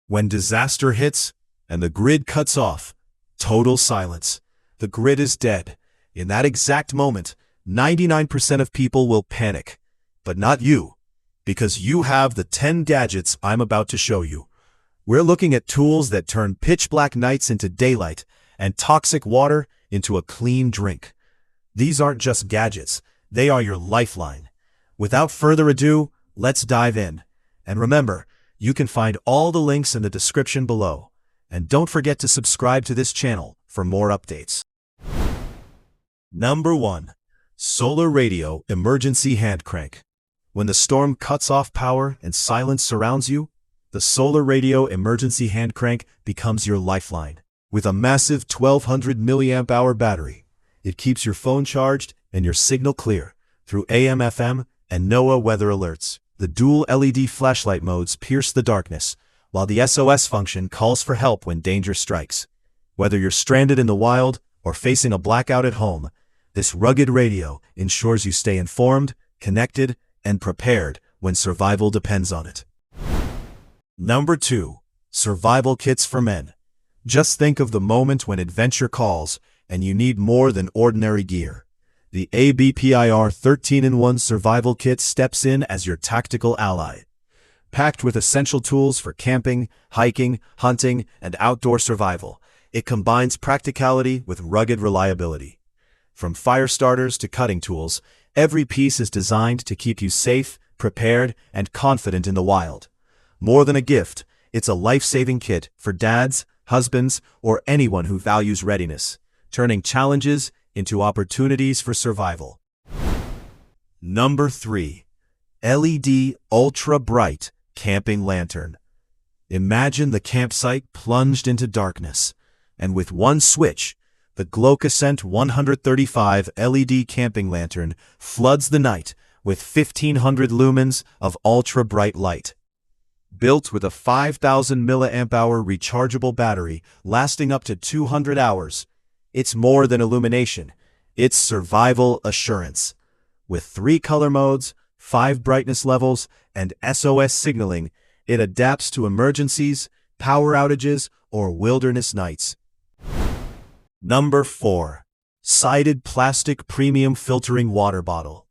When disaster hits and the grid cuts off, total silence. The grid is dead. In that exact moment, 99% of people will panic. But not you, because you have the 10 gadgets I'm about to show you. We're looking at tools that turn pitch-black nights into daylight and toxic water into a clean drink. These aren't just gadgets, they are your lifeline. Without further ado, let's dive in. And remember, you can find all the links in the description below. And don't forget to subscribe to this channel for more updates. Number 1. Solar Radio Emergency Hand Crank. When the storm cuts off power and silence surrounds you, the Solar Radio Emergency Hand Crank becomes your lifeline. With a massive 1200 mAh battery, it keeps your phone charged and your signal clear through AM/FM and NOAA weather alerts. The dual LED flashlight modes pierce the darkness, while the SOS function calls for help when danger strikes. Whether you're stranded in the wild or facing a blackout at home, this rugged radio ensures you stay informed, connected, and prepared when survival depends on it. Number 2. Survival Kits for Men. Just think of the moment when adventure calls and you need more than ordinary gear. The ABPIR 13-in-1 Survival Kit steps in as your tactical ally. Packed with essential tools for camping, hiking, hunting, and outdoor survival, it combines practicality with rugged reliability. From fire starters to cutting tools, every piece is designed to keep you safe, prepared, and confident in the wild. More than a gift, it's a life-saving kit for dads, husbands, or anyone who values readiness, turning challenges into opportunities for survival. Number 3. LED Ultra Bright Camping Lantern. Imagine the campsite plunged into darkness, and with one switch, the Glocusent 135 LED camping lantern floods the night with 1500 lumens of ultra-bright light. Built with a 5000 mAh rechargeable battery lasting up to 200 hours, it's more than illumination, it's survival assurance. With 3 color modes, 5 brightness levels, and SOS signaling, it adapts to emergencies, power outages, or wilderness nights. Number 4. Sided Plastic Premium Filtering Water Bottle.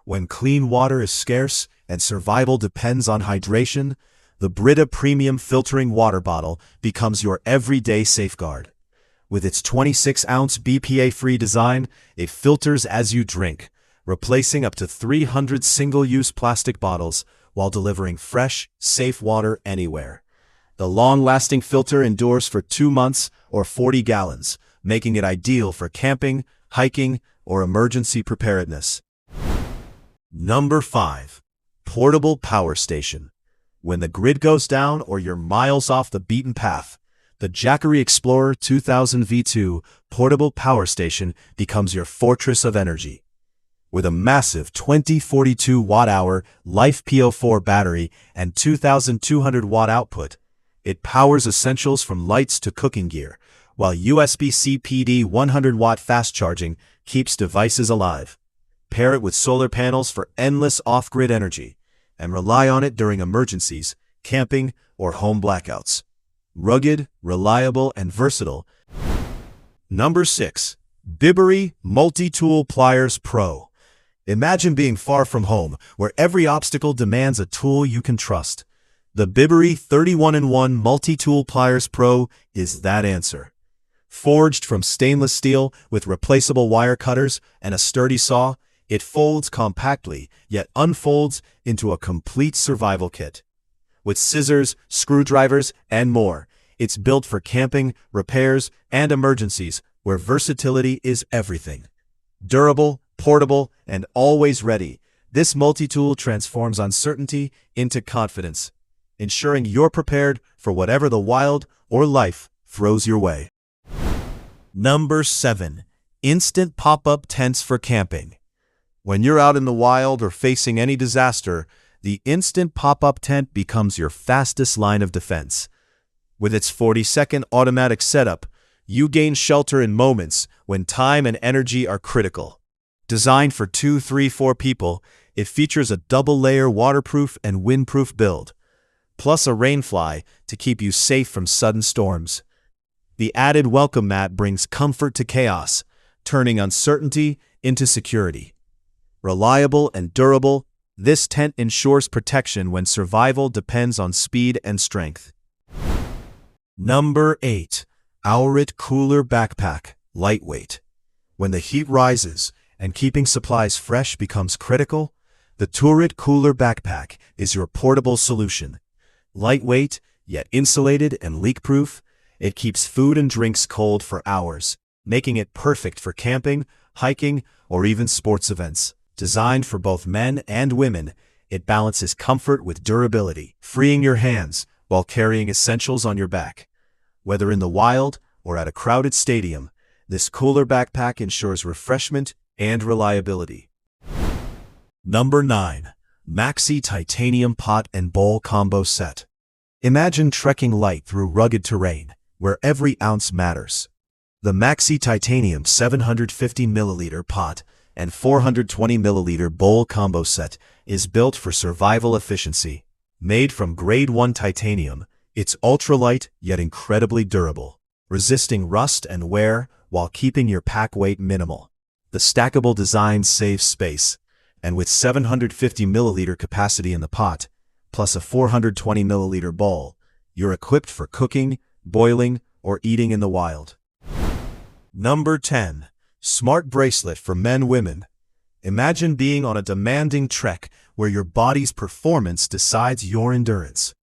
When clean water is scarce and survival depends on hydration, the Brita Premium Filtering Water Bottle becomes your everyday safeguard. With its 26-ounce BPA-free design, it filters as you drink, replacing up to 300 single-use plastic bottles while delivering fresh, safe water anywhere. The long-lasting filter endures for 2 months or 40 gallons, making it ideal for camping, hiking, or emergency preparedness. Number 5. Portable Power Station. When the grid goes down or you're miles off the beaten path, the Jackery Explorer 2000 V2 Portable Power Station becomes your fortress of energy. With a massive 2042 watt-hour LiFePO4 battery and 2200 watt output, it powers essentials from lights to cooking gear, while USB-C PD 100 watt fast charging keeps devices alive. Pair it with solar panels for endless off-grid energy, and rely on it during emergencies, camping, or home blackouts. Rugged, reliable, and versatile. Number 6. BIBURY Multitool Pliers Pro. Imagine being far from home, where every obstacle demands a tool you can trust. The BIBURY 31-in-1 Multitool Pliers Pro is that answer. Forged from stainless steel with replaceable wire cutters and a sturdy saw, it folds compactly, yet unfolds into a complete survival kit. With scissors, screwdrivers, and more, it's built for camping, repairs, and emergencies, where versatility is everything. Durable, portable, and always ready, this multi-tool transforms uncertainty into confidence, ensuring you're prepared for whatever the wild or life throws your way. Number 7. Instant Pop-Up Tents for Camping. When you're out in the wild or facing any disaster, the Instant Pop-Up Tent becomes your fastest line of defense. With its 40-second automatic setup, you gain shelter in moments when time and energy are critical. Designed for 2, 3, 4 people, it features a double-layer waterproof and windproof build. plus a rainfly to keep you safe from sudden storms. The added welcome mat brings comfort to chaos, turning uncertainty into security. Reliable and durable, this tent ensures protection when survival depends on speed and strength. Number 8. OURIT Cooler Backpack, Lightweight. When the heat rises and keeping supplies fresh becomes critical, the OURIT Cooler Backpack is your portable solution. Lightweight, yet insulated and leak-proof, it keeps food and drinks cold for hours, making it perfect for camping, hiking, or even sports events. Designed for both men and women, it balances comfort with durability, freeing your hands while carrying essentials on your back. Whether in the wild or at a crowded stadium, this cooler backpack ensures refreshment and reliability. Number 9. Maxi Titanium Pot and Bowl Combo Set. Imagine trekking light through rugged terrain, where every ounce matters. The Maxi Titanium 750ml pot and 420ml bowl combo set is built for survival efficiency. Made from grade 1 titanium, it's ultralight yet incredibly durable, resisting rust and wear while keeping your pack weight minimal. The stackable design saves space, and with 750ml capacity in the pot, plus a 420ml bowl, you're equipped for cooking, boiling, or eating in the wild. Number 10. Smart Bracelet for Men/Women. Imagine being on a demanding trek where your body's performance decides your endurance.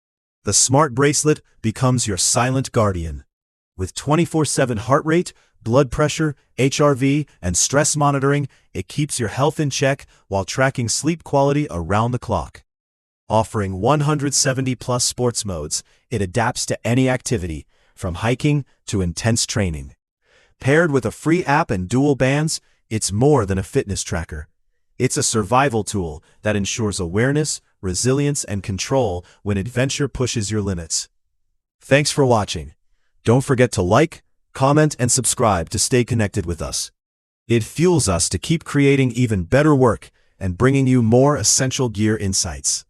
The Smart Bracelet becomes your silent guardian. With 24/7 heart rate, blood pressure, HRV, and stress monitoring, it keeps your health in check while tracking sleep quality around the clock. Offering 170+ sports modes, it adapts to any activity, from hiking to intense training. Paired with a free app and dual bands, it's more than a fitness tracker. It's a survival tool that ensures awareness, resilience, and control when adventure pushes your limits. Thanks for watching. Don't forget to like, comment, and subscribe to stay connected with us. It fuels us to keep creating even better work and bringing you more essential gear insights.